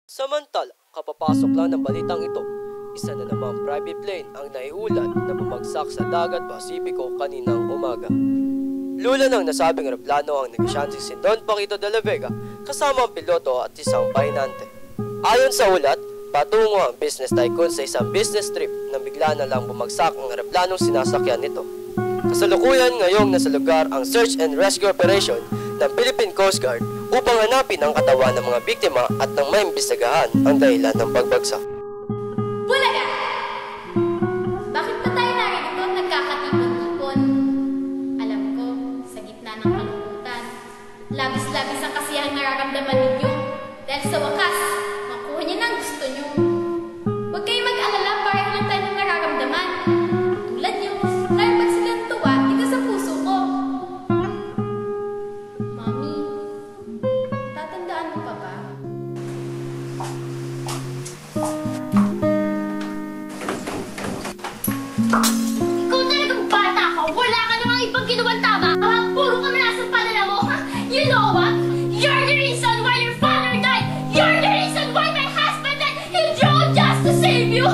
Samantala, kapapasok lang ng balitang ito, isa na namang private plane ang naiulat na bumagsak sa dagat Pasipiko kaninang umaga. Lula ng nasabing eroplano ang negosyanteng si Don Paquito de la Vega kasama ang piloto at isang pahinante. Ayon sa ulat, patungo ang business tycoon sa isang business trip nang bigla na lang bumagsak ang eroplanong sinasakyan nito. Kasalukuyan ngayong nasa lugar ang search and rescue operation ng Philippine Coast Guard upang hanapin ang katawan ng mga biktima at nang maimbestigahan ang dahilan ng pagbagsak. Bulaga! Bakit pa tayo narito at nagkakatipon-tipon? Alam ko, sa gitna ng kalungkutan, labis-labis ang kasiyahang nararamdaman ninyo dahil sa wakas, makuha niya ng gusto niyo. Huwag kayong mag-alala, pareho lang tayo ng nararamdaman. Tulad niyo, kaya pag silang tuwa, dito sa puso ko. Mami, tatandaan mo pa ba? Ikaw talagang bata ka! Wala ka namang ibang ginawang tama! Puro ka na sa panala mo! You know what? You're the reason why your father died! You're the reason why my husband died! He drove just to save you!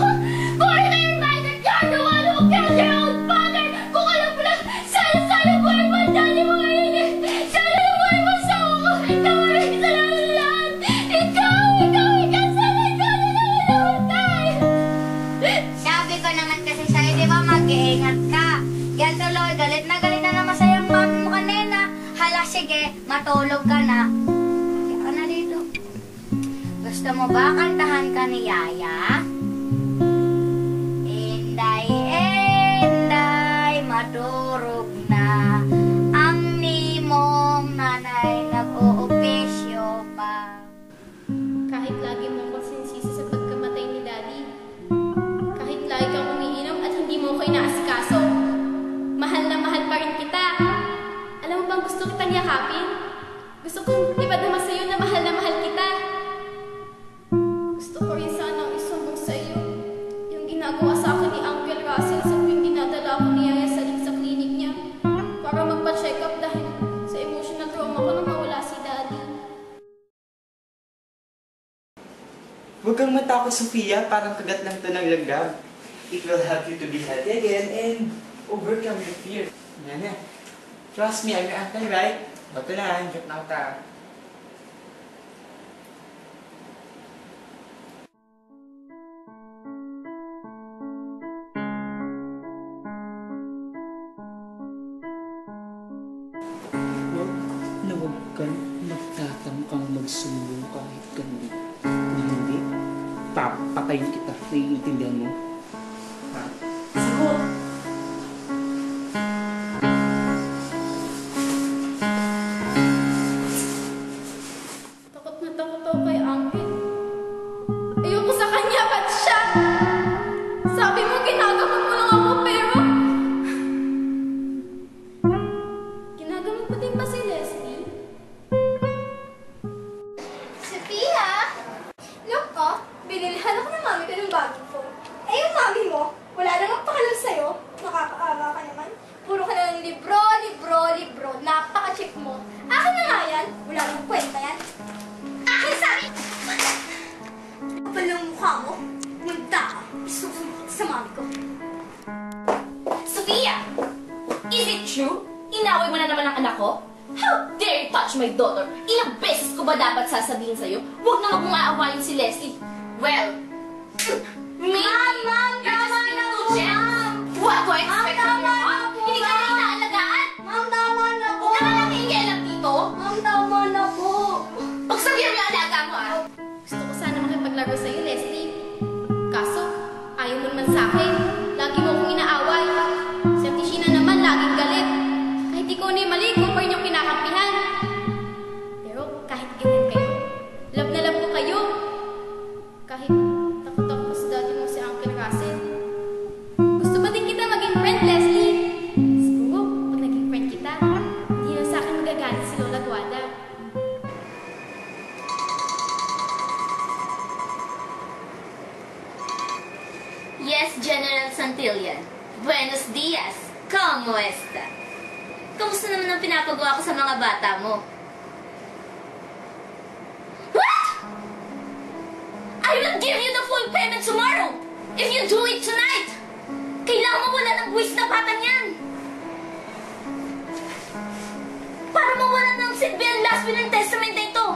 Puro na your mind that you're the one who killed your own father! Kung alam mo lang, sana buhay mo ang daddy mo ngayon! Sana buhay mo sa ako! Ikaw ay sa lahat! Ikaw! Sana ikaw na namatay! Sabi ko naman kasi sa'yo, di ba mag-iingat ka? Yan tuloy, galit na naman sa'yo ang mami mo kanina. Hala, sige, matulog ka na. Kaya ka na dito. Gusto mo ba kantahan ka ni Yaya? Inday, inday, maturog na. Ang nimong nanay nag-uupisyo pa. Kahit lagi mo akong sinisisi sa pagkamatay ni Daddy, kahit lagi kang umiinom at hindi mo ako inaasikaso, mahal na mahal pa rin kita. Alam mo bang gusto kitang yakapin? Gusto kong ipadama sa'yo na mahal kita. Gusto ko rin sanang isumbong sa'yo yung ginagawa sa akin ni Uncle Russell sa tuwing dinadala ko ni Yaya sa klinik niya para magpa-check up dahil sa emotional trauma ko nang mawala si Daddy. Huwag kang matakot, Sofia. Parang kagat lang ito ng langgam. It will help you to be healthy again and overcome your fear. Yan na. Trust me, I'm your uncle, right? Bato lang, joke na kita. Huwag kang magtatangkang magsumbong kahit kandi. Kung hindi, papatayin kita. Naiintindihan mo? Ha? Sige! Takot na takot ako kay Uncle. Ayoko sa kanya, ba't siya? Sabi mo, ginagamot mo lang ako, pero... Ginagamot mo din ba si Leslie? Sophia! Look ko, binilhan ako ng mami ko ng bagong phone. Eh yung mami mo, wala namang pakalam sa'yo. Nakakaawa ka naman. Puro ka na ng libro. Napaka-cheap mo. Akin na nga yan. Wala namang kwenta yan. Akin sabi! Kapal ng mukha mo. Munta ka. Isusunod sa mami ko. Sophia! Is it true? Inaway mo na naman ang anak ko? How dare you touch my daughter? Ilang beses ko ba dapat sasabihin sa'yo? Huwag na kung aawayin si Leslie. Well, Ma'am, tama na po, ma'am! What do I expect from your mom? Hindi ka na inaalagaan? Ma'am, tama na po! Huwag ka na nakikialam dito? Ma'am, tama na po! Pagsabihan mo yung alaga mo, ah! Gusto ko sana makipaglaro sa'yo, Leslie. Kaso, ayaw mo naman sa'kin. Lagi mo akong inaaway. Si Ate Sheena naman, laging galit. Kahit ikaw na yung mali, ko pa rin yung kinakampihan. Pero kahit ganyan kayo, love na love ko kayo. Kahit takot ako sa daddy mo si Uncle Russell. Gusto ba din kita maging friend, Leslie? Siguro, pag naging friend kita, hindi na sa'kin magagalit si Lola Guada. Yes, General Santillan. Buenos dias. ¿Cómo está? Kamusta naman ang pinapagawa ko sa mga bata mo? What? I will give you the full payment tomorrow if you do it tonight. Kailangan mo wala ng buwis na batang yan. Para mawalan ng silbi ang last will and testament na ito.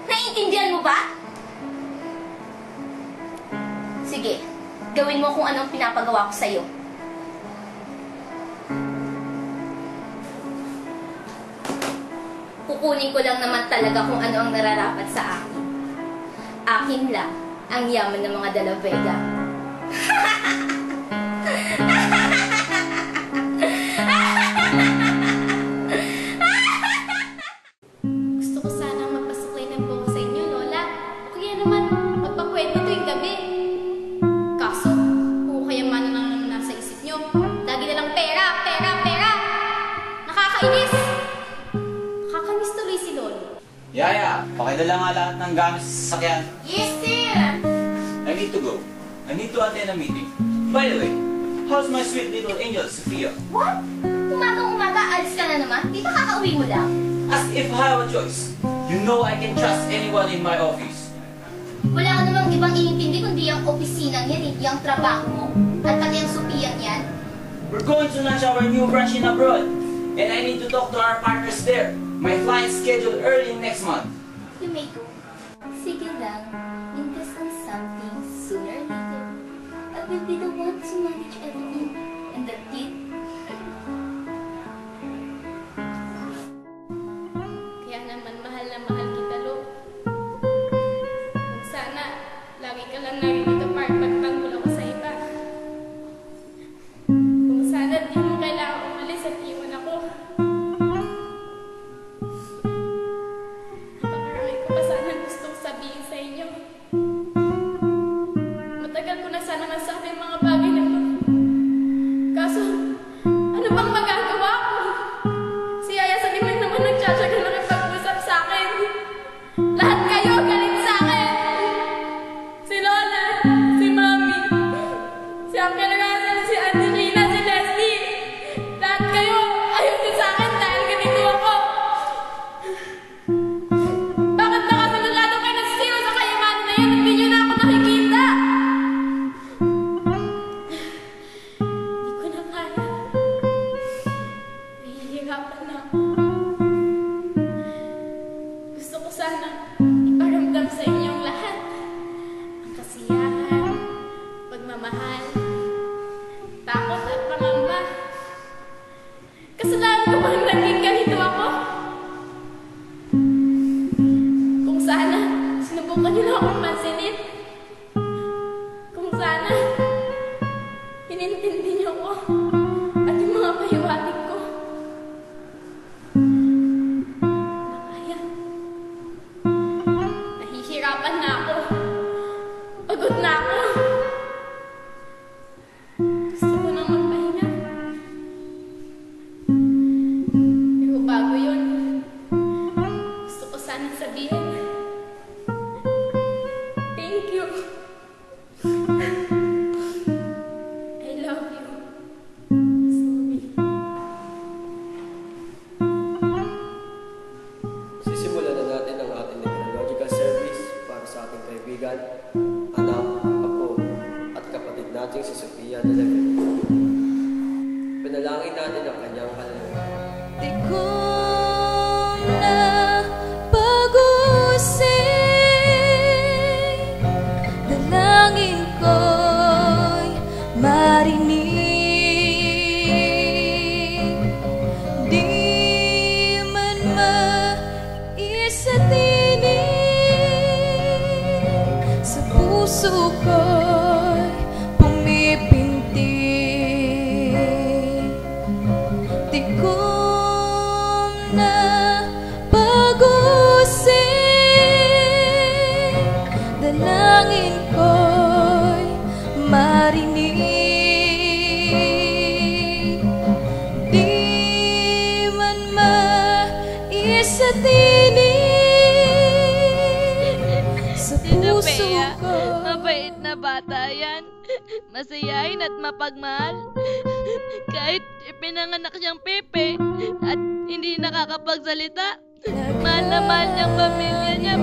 Naiintindihan mo ba? Sige, gawin mo kung anong pinapagawa ko sa'yo. Kukunin ko lang naman talaga kung ano ang nararapat sa akin. Akin lang ang yaman ng mga De La Vega. Gusto ko sana magpasuklay ng buko sa inyo, Lola. O kaya naman, magpakwento tuwing gabi. Kaso, kung kayamanan lang naman nasa isip nyo, lagi na lang pera, pera, pera. Nakakainis! Nakakamiss tuloy si Lolo. Yaya, pakidala nga lahat ng gamit sa sasakyan. Yes, sir! I need to go. I need to attend a meeting. By the way, how's my sweet little angel, Sophia? What? Umaga-umaga, alis ka na naman? Di ba kakauwi mo lang? As if I have a choice. You know I can trust anyone in my office. Wala ka namang ibang inintindi kundi ang opisinang yan, hindi ang trabaho mo. At pati ang supiyang yan. We're going to launch our new branch in abroad. And I need to talk to our partners there. My flight's scheduled early next month. You may go. Sige lang. Invest on something sooner or later. I will be the one to manage everything. And the kid. Kaya naman mahal na mahal kita, Lo. Kung sana, lagi ka lang narito para pagtanggol ako sa iba. Kung sana di mo kailangan umalis at iwan ako. Napakarami ko pa sana gustong sabihin sa inyo. Matagal ko na sana nasabi ang mga bagay na to. Kaso, ano bang magagawa ko? Si Yaya sa limang naman nagtsatsaga na nakipag-usap sa akin. Lahat kayo galit sa akin. Si Lola, si Mami, si Uncle Russell, si Auntie Gina, si Leslie. Lahat kayo ayaw din sa akin dahil ganito ako. Bakit nakasalulado kayo ng zero sa kayamanan na yan? Hindi nyo na ako nakikita. Hindi ko na kaya. Nahihirapan na ako. Gusto ko sana iparamdam sa inyong lahat ang kasiyahan, pagmamahal, takot at pangamba. Kasalanan ko bang naging ganito ako? Kung sana, sinubukan niyo lang akong pansinin. Kung sana, inintindi niyo ko at yung mga pahiwatig ko. Nakaya. Nahihirapan na ako. Pagod na ako. Gusto ko nang magpahinga. Pero bago yun, gusto ko sana sabihin, thank you. I love you. Sorry. Sisimulan na natin ang ating technological service para sa ating kaibigan, anak, apo, at kapatid nating si Sophia De La Vega. Panalangin natin ang kanyang kaluluwa. Di ko na pag-usig, dalangin ko'y marinig. Di man maisatinig, sa puso ko'y pumipintig. Di ko na pag-usig, dalangin ko'y marinig. Di man maisatinig, sa puso ko. Mabait na bata yan. Masayain at mapagmahal. Kahit ipinanganak siyang Pepe at hindi nakakapagsalita, Mahal na mahal niyang pamilya niya.